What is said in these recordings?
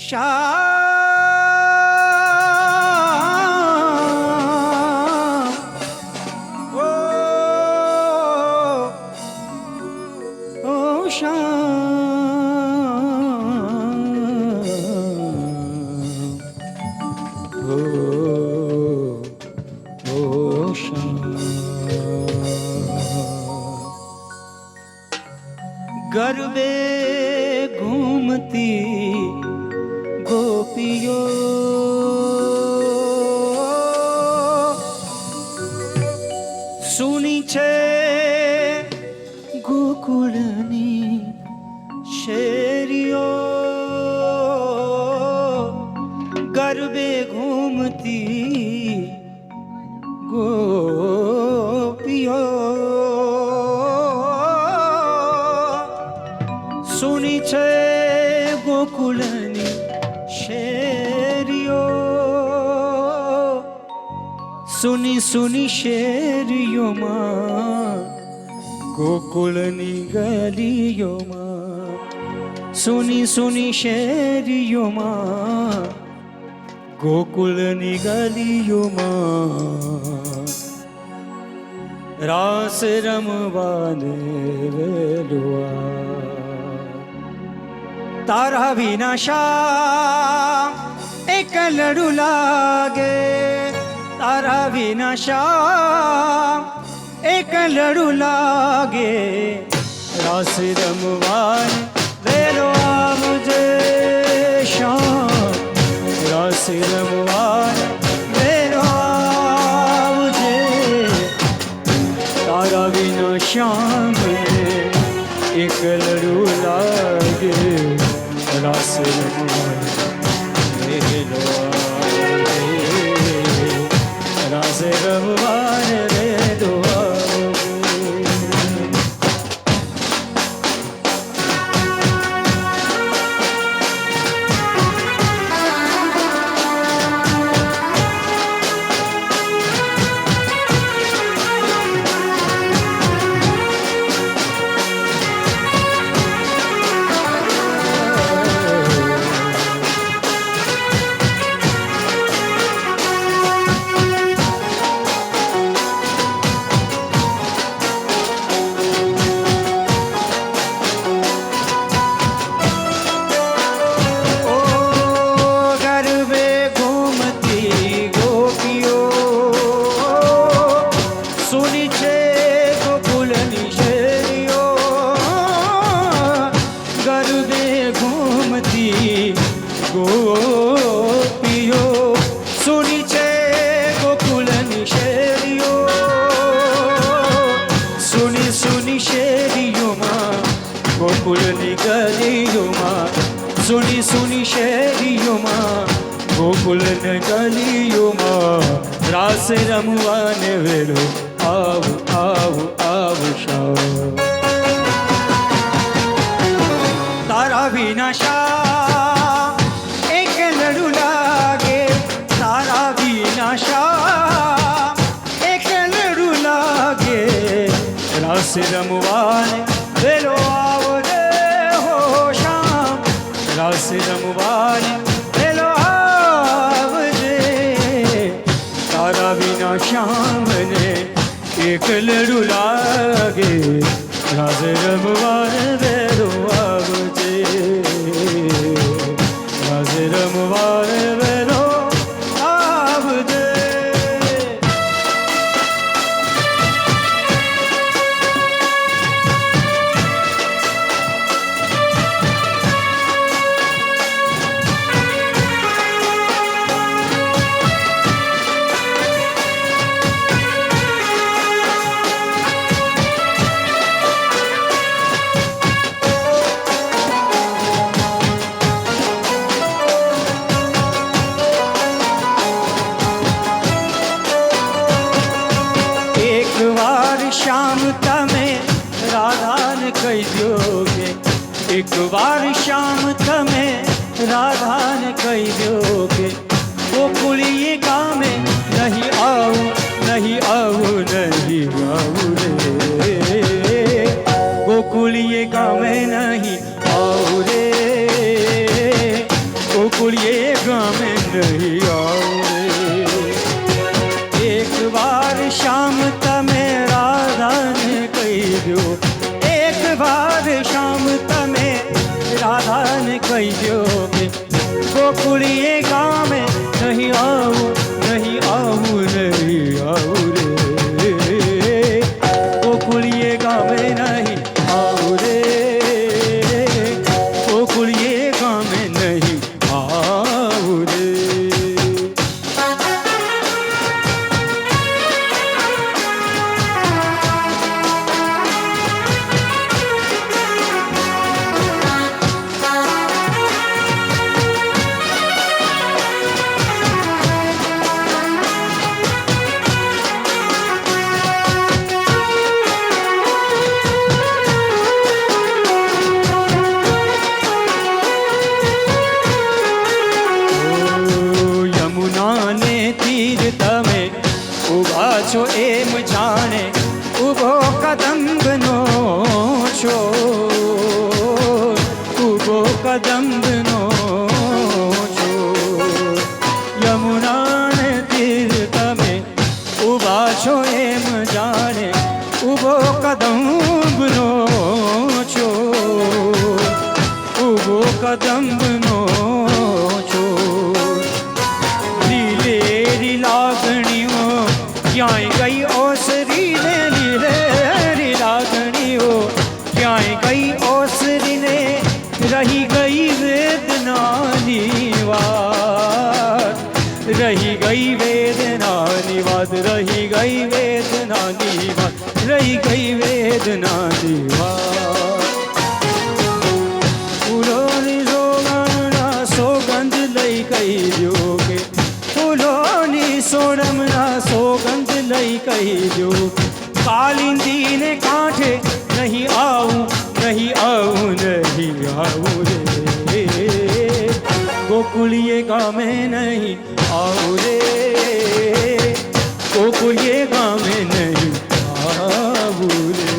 શ્યામ ઓ શ્યામ ઓ શ્યામ ગરબે ઘૂમતી ગોપીઓ સુની છે ગોકુળની શેરીઓ ગરબે ઘૂમતી ગોપીઓ સુની છે ગોકુળની શેરીઓ સુની સુની શેરીઓમાં ગોકુળની ગલીઓમાં સુની સુની શેરીઓમાં ગોકુળની ગલીઓમાં રાસ રમવાને વેલુઆ તારા વિના શ્યામ એકલડું લાગે તારા વિના શ્યામ એકલડું લાગે રાસ રમવાને વેલો આવજે શ્યામ રાસ રમવાને વેલો આવજે તારા વિના શ્યામ એકલડું લાગે રાસ રમવાને વેલો આવજે રાસ રમવાને વેલો ગોપીઓ સુની છે ગોકુળની શેરીઓ સુની સુની શેરીઓમાં ગોકુળની ગલીઓમાં સુની સુની શેરીઓમાં ગોકુળની ગલીઓમાં રાસ રમવાને વેલો આવું આવું આવું શ્યામ તારા વિના શ્યામ એકલડું લાગે તારા વિના શ્યામ એકલડું લાગે રાસ રમવાને વેલો આવજે હો શ્યામ રાસ રમવાને વેલો આવજે તારા વિના શ્યામને એકલડું લાગે રાસ રમવાને વેલો આવજે રાસ રમવાને વેલો આવજે શ્યામ તમે રાધાને કહી દો કે એક વાર શ્યામ તમે રાધાને કહી દો કે ગોકુળીએ ગામે નહીં આવું નહીં આવું નહીં આવું રે ગોકુળીએ ગામે નહીં આવું રે कही जोगे। गोकुलिए गाँव में नहीं आऊँ, नहीं आऊँ, नहीं आऊँ रे। गोकुलिए गाँव में नहीं आऊँ रे, गोकुलिए गाँव में नहीं आऊँ रे। ઉભા છો એમ જાણે ઉભો કદંબનો છો, ઉભો કદંબનો છો। યમુનાને તીર તમે ઉભા છો એમ જાણે ઉભો કદંબનો છો, ઉભો કદંબનો છો। લીલેરી લાગણીઓ ક્યાંય ગઈ ઓસરીને, લીલેરી લાગણીઓ ક્યાંય ગઈ ઓસરીને, રહી ગઈ વેદનાની વાત, રહી ગઈ વેદનાની વાત, રહી ગઈ વેદનાની વાત, રહી ગઈ વેદનાની વાત। ફૂલોની સોગંદના સોગંદ લઈ કહી જોગે, ફૂલોની સોડમના સોગંદ લઈ કહી જો। કાલિંદીને કાંઠે નહીં આવું, નહીં આવું, નહીં આવું રે। ગોકુલિએ ગામે નહીં આવું રે, ગોકુલિએ ગામે નહીં આવું રે।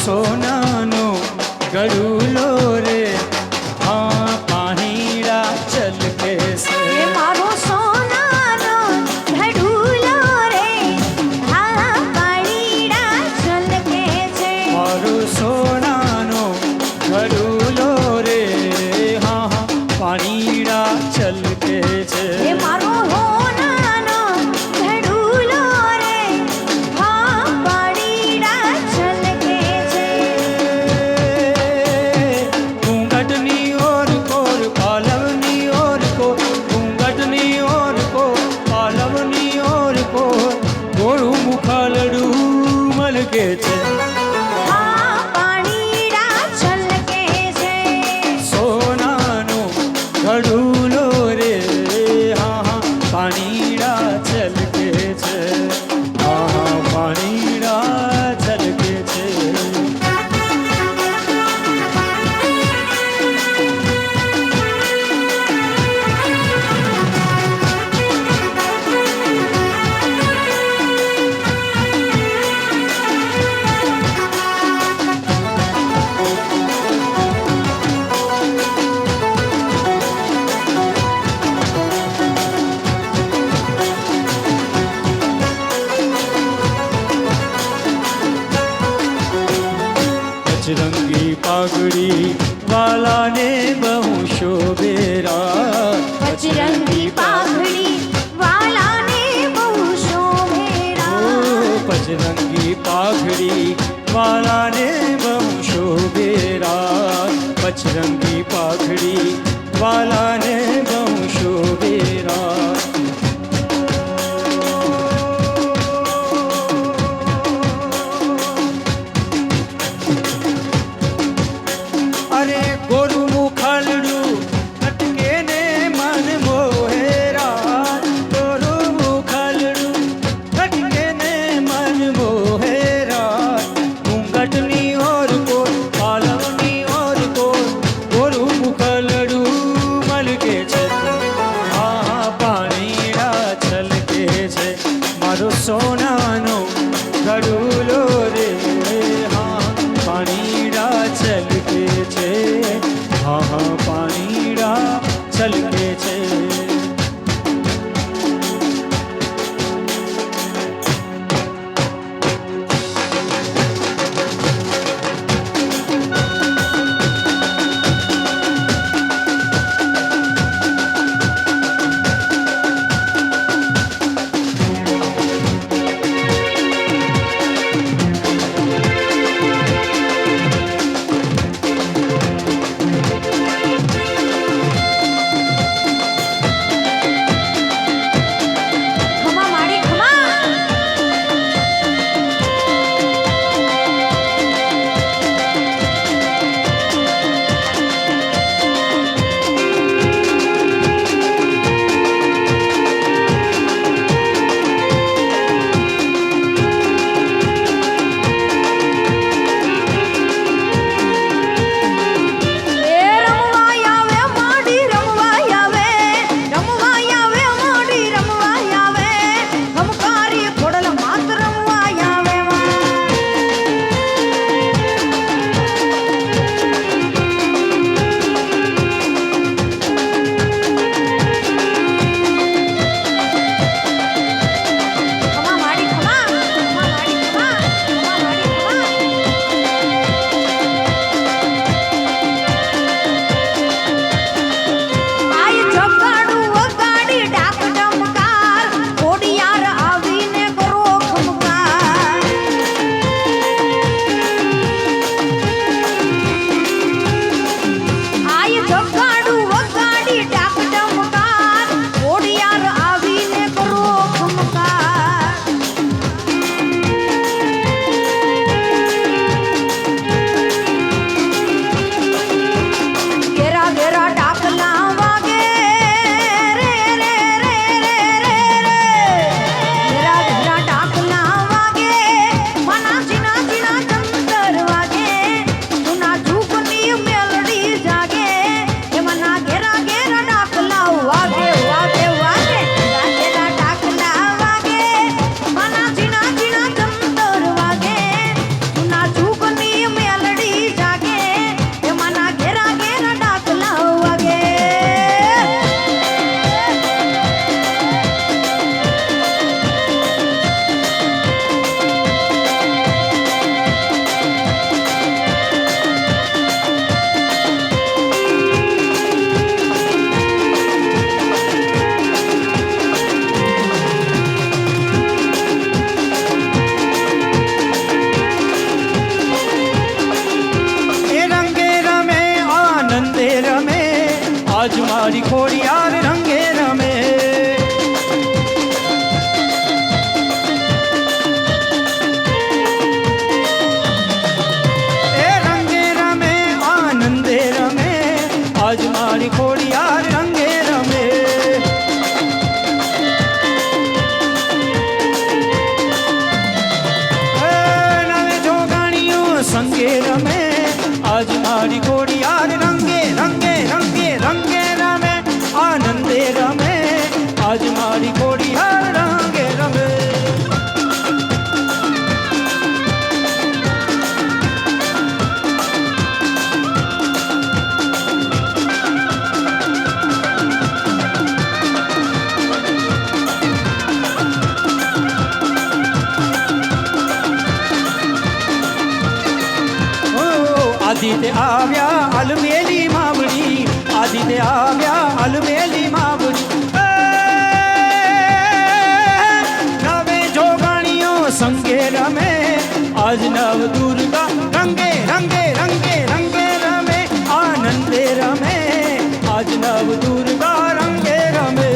સોનાનો ગડુલો રે હા પાણીડા છલકે છે એ મારો સોનાનો ઘડુલો રે હા પાણીડા છલકે છે મારો સોનાનો ગડુલો રે હા હા પાણીડા છલકે છે એ મારો હોનાનો ઘડુલો રે હા પાણીડા છલકે છે ઘૂંઘટની ઓર કોર પાલવની ઓર કોર ઘૂંઘટની ઓર કોર પાલવની ઓર કોર ગોળું મુખાલડું મલકે છે હા પાણીડા છલકે છે સોનાનો ઘડુલો રે હા હા પાણીડા છલકે છે હા હા પાણીડા છલકે છે બજરંગી પાઘડી વાલાને બહુ શોભેરા બજરંગી પાઘડી વાલાને બહુ શોભેરા બજરંગી પાઘડી વાલાને બહુ શોભેરા બજરંગી પાઘડી વાલાને બહુ શોભેરા અરે ગોરું મુખાલડું અટકે ને મન મોહેરા ગોરું મુખાલડું અટકે ને મન મોહેરા ઘૂંઘટની ઓર કોર પાલવની ઓર કોર ગોરું મુખાલડું મલકે છે આજ મારી ખોડિયાર રંગે રમે. એ રંગે રમે આનંદે રમે આજ મારી ખોડિયાર રંગે રમે. નવે જોગણીઓ સંગે રમે આજ મારી ખોડિયાર રંગે રંગે રંગે રંગે રમે આનંદે રમે આજ મારી ખોડિયાર રંગે રમે. આદિતે આવ્યા અલમેલી માવડી આદિતે આવ્યા અલમેલી માવડી. નવે જોગણીઓ સંગે રમે આજ નવ દુર્ગા રંગે રંગે રંગે રંગે રમે આનંદે રમે આજ નવ દુર્ગા રંગે રમે.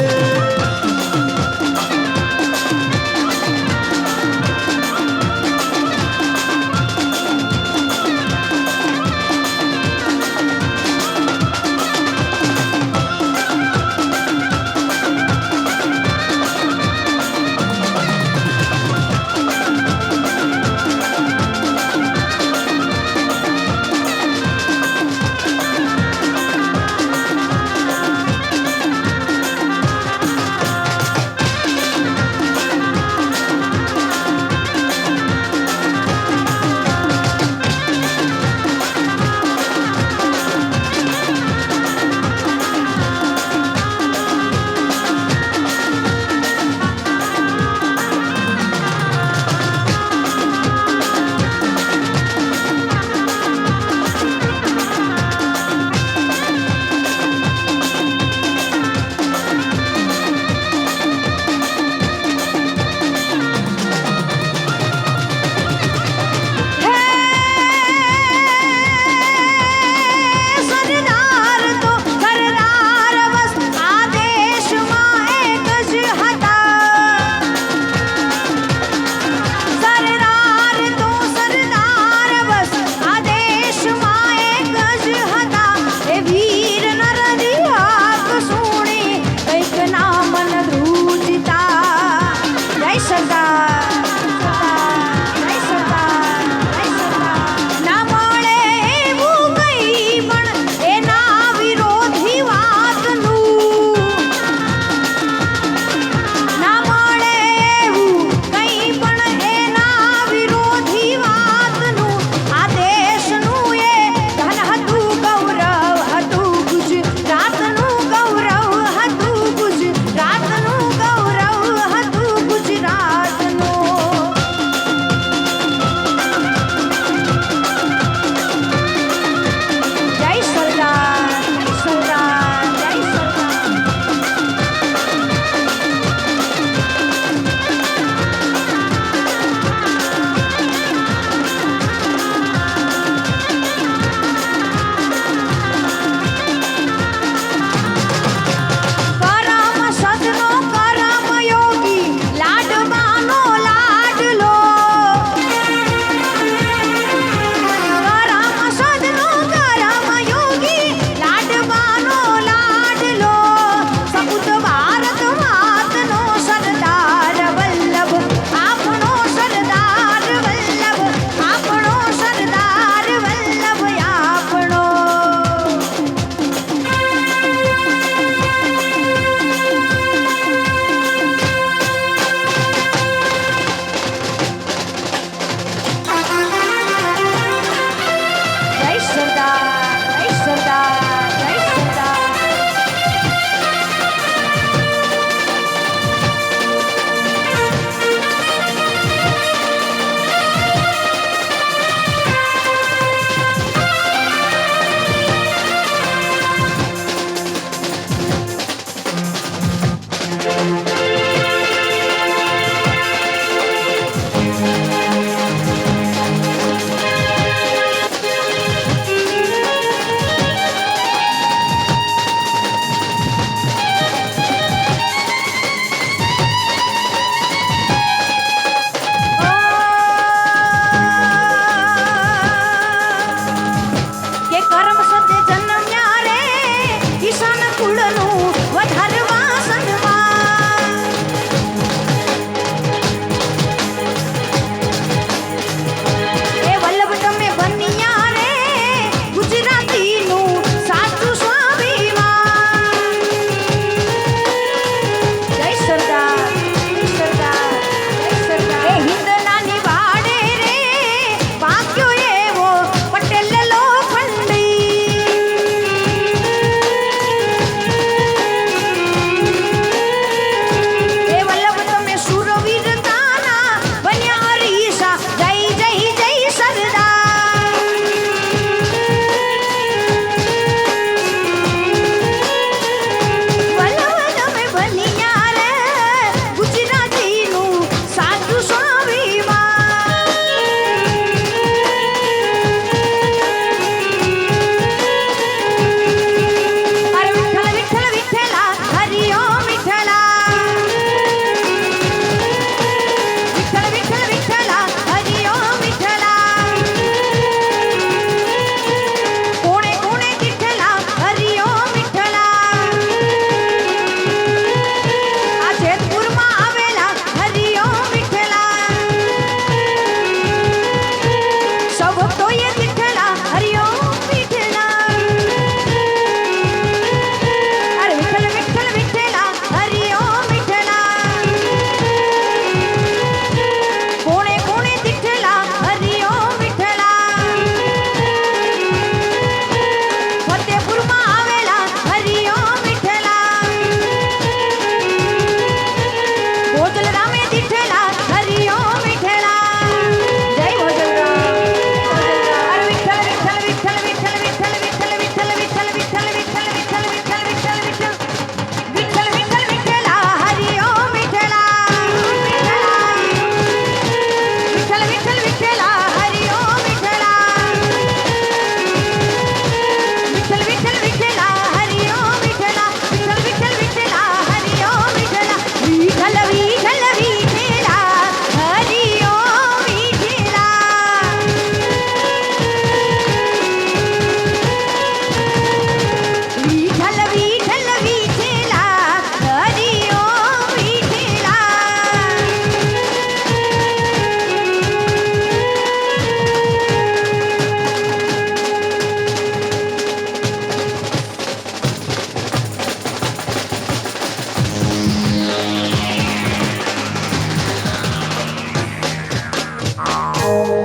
ઓ